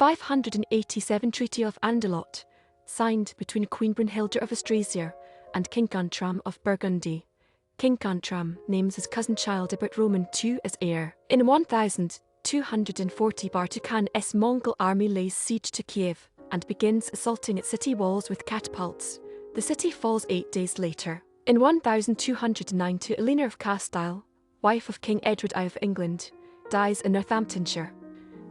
587 Treaty of Andelot, signed between Queen Brunhilde of Austrasia and King Guntram of Burgundy. King Guntram names his cousin Childebert Roman II as heir. In 1240 Batukhan's Mongol army lays siege to Kiev and begins assaulting its city walls with catapults. The city falls 8 days later. In 1292 Eleanor of Castile, wife of King Edward I of England, dies in Northamptonshire.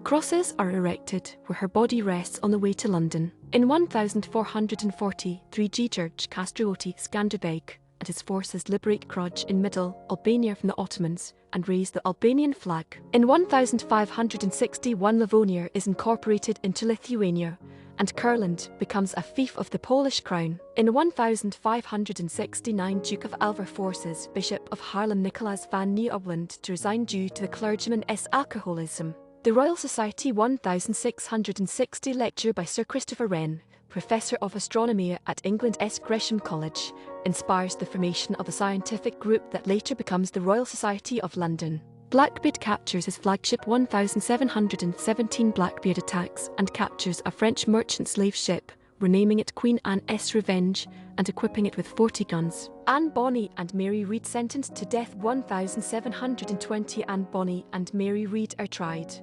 Crosses are erected where her body rests on the way to London. In 1443 George Castrioti Skanderbeg and his forces liberate Cluj in Middle Albania from the Ottomans and raise the Albanian flag. In 1561 Livonia is incorporated into Lithuania, and Kurland becomes a fief of the Polish crown. In 1569 Duke of Alva forces Bishop of Haarlem Nicolaas van Nieuwland to resign due to the clergyman's alcoholism. The Royal Society 1660 lecture by Sir Christopher Wren, Professor of Astronomy at England's Gresham College, inspires the formation of a scientific group that later becomes the Royal Society of London. Blackbeard captures his flagship 1717 Blackbeard attacks and captures a French merchant slave ship, renaming it Queen Anne's Revenge and equipping it with 40 guns. Anne Bonny and Mary Read sentenced to death. 1720 Anne Bonny and Mary Read are tried,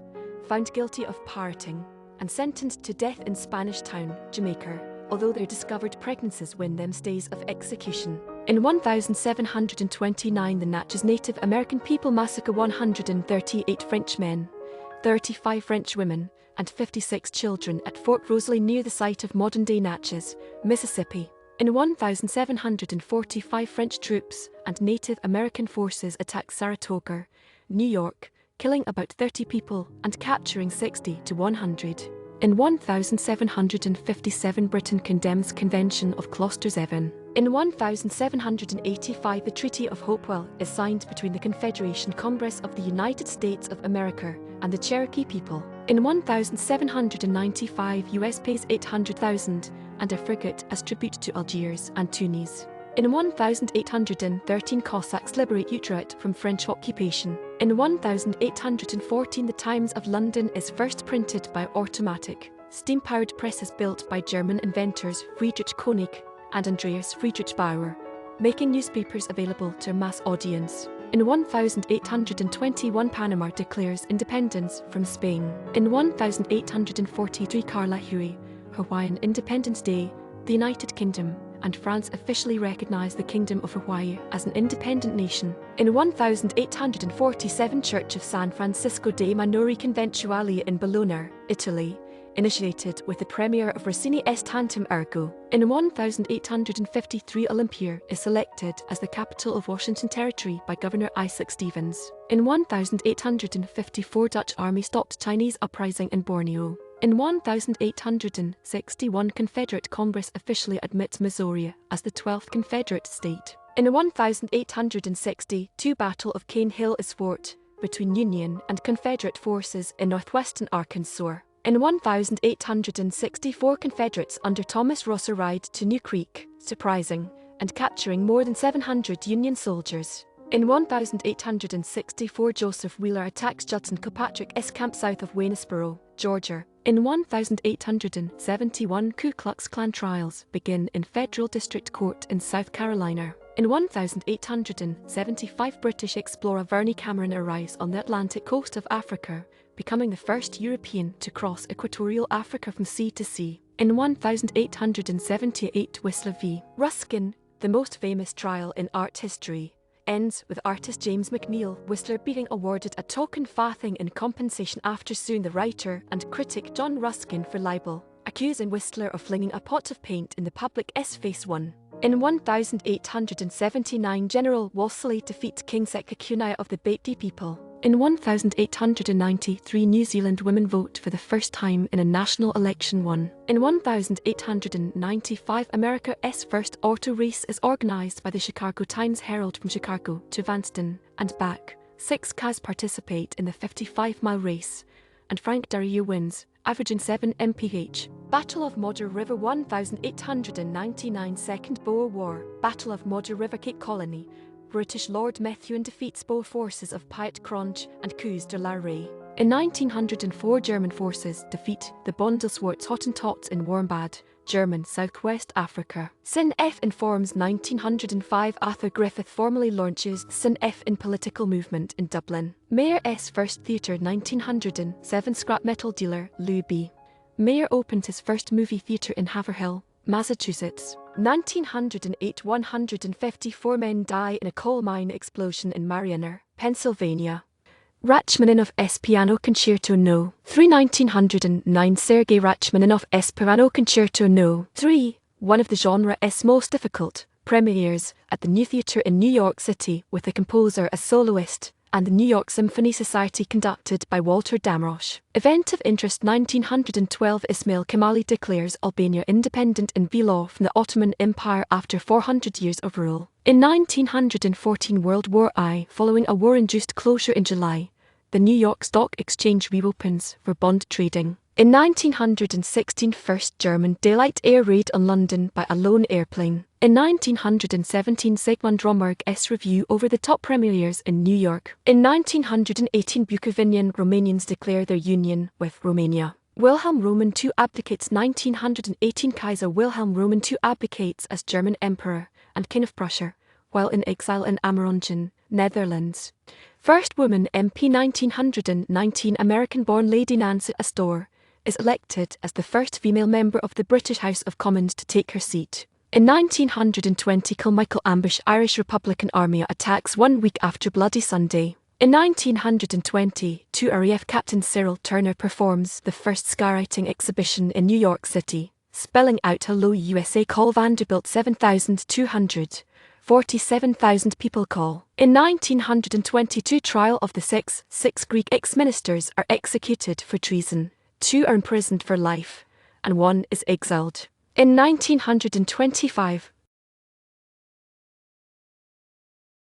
found guilty of pirating, and sentenced to death in Spanish Town, Jamaica, although their discovered pregnancies win them stays of execution. In 1729 the Natchez Native American people massacre 138 French men, 35 French women, and 56 children at Fort Rosalie near the site of modern-day Natchez, Mississippi. In 1745 French troops and Native American forces attack Saratoga, New York, killing about 30 people and capturing 60 to 100. In 1757 Britain condemns Convention of Klosterzeven. In 1785 the Treaty of Hopewell is signed between the Confederation Congress of the United States of America and the Cherokee people. In 1795 US pays $800,000 and a frigate as tribute to Algiers and Tunis. In 1813 Cossacks liberate Utrecht from French occupation. In 1814 the Times of London is first printed by automatic, steam-powered presses built by German inventors Friedrich Koenig and Andreas Friedrich Bauer, making newspapers available to a mass audience. In 1821 Panama declares independence from Spain. In 1843 Karlahuri, Hawaiian Independence Day, the United Kingdom and France officially recognized the Kingdom of Hawaii as an independent nation. In 1847 Church of San Francisco dei Minori Conventuali in Bologna, Italy, initiated with the premiere of Rossini's Tantum Ergo. In 1853 Olympia is selected as the capital of Washington Territory by Governor Isaac Stevens. In 1854 Dutch army stopped Chinese uprising in Borneo. In 1861 Confederate Congress officially admits Missouri as the 12th Confederate state. In 1862 Battle of Cane Hill is fought between Union and Confederate forces in northwestern Arkansas. In 1864 Confederates under Thomas Rosser ride to New Creek, surprising and capturing more than 700 Union soldiers. In 1864 Joseph Wheeler attacks Judson Kilpatrick's camp south of Waynesboro, Georgia. In 1871 Ku Klux Klan trials begin in Federal District Court in South Carolina. In 1875 British explorer Verney Cameron arrives on the Atlantic coast of Africa, becoming the first European to cross equatorial Africa from sea to sea. In 1878 Whistler v. Ruskin, the most famous trial in art history, ends with artist James McNeill Whistler being awarded a token farthing in compensation after suing the writer and critic John Ruskin for libel, accusing Whistler of flinging a pot of paint in the public's face. In 1879 General Wolseley defeats King Sekekune of the Beti people. In 1893 New Zealand women vote for the first time in a national election. In 1895 America's first auto race is organized by the Chicago Times-Herald from Chicago to Vanston and back. 6 cars participate in the 55-mile race, and Frank Darrieux wins, averaging 7 mph. Battle of Modder River 1899 Second Boer War. Battle of Modder River Cape Colony. British Lord Methuen defeats Boer forces of Piet Cronje and Coos de la Rey. In 1904, German forces defeat the Bundeswehr's Hottentots in Warmbad, German Southwest Africa. Sin F informs 1905 Arthur Griffith formally launches Sin F in political movement in Dublin. Mayor S. First Theatre 1907 Scrap metal dealer Lou B. Mayer opened his first movie theatre in Haverhill, Massachusetts. 1908 154 men die in a coal mine explosion in Marianna, Pennsylvania. Rachmaninoff S. Piano Concerto No. 3 1909 Sergei Rachmaninoff S. Piano Concerto No. 3, one of the genre's most difficult premieres at the New Theatre in New York City with the composer as soloist, and the New York Symphony Society conducted by Walter Damrosch. Event of interest 1912 Ismail Kemali declares Albania independent in Vila from the Ottoman Empire after 400 years of rule. In 1914 World War I, following a war-induced closure in July, the New York Stock Exchange reopens for bond trading. In 1916 first German daylight air raid on London by a lone airplane. In 1917 Sigmund Romberg's review over the top premieres in New York. In 1918 Bukovinian Romanians declare their union with Romania. Wilhelm Roman II abdicates 1918 Kaiser Wilhelm Roman II abdicates as German Emperor and King of Prussia, while in exile in Amerongen, Netherlands. First woman MP 1919 American-born Lady Nancy Astor is elected as the first female member of the British House of Commons to take her seat. In 1920 Kilmichael ambush Irish Republican Army attacks 1 week after Bloody Sunday. In 1922 RAF Captain Cyril Turner performs the first skywriting exhibition in New York City, spelling out Hello USA call Vanderbilt 7,200. 47,000 people call. In 1922 trial of the six Greek ex-ministers are executed for treason, 2 are imprisoned for life, and 1 is exiled. In 1925,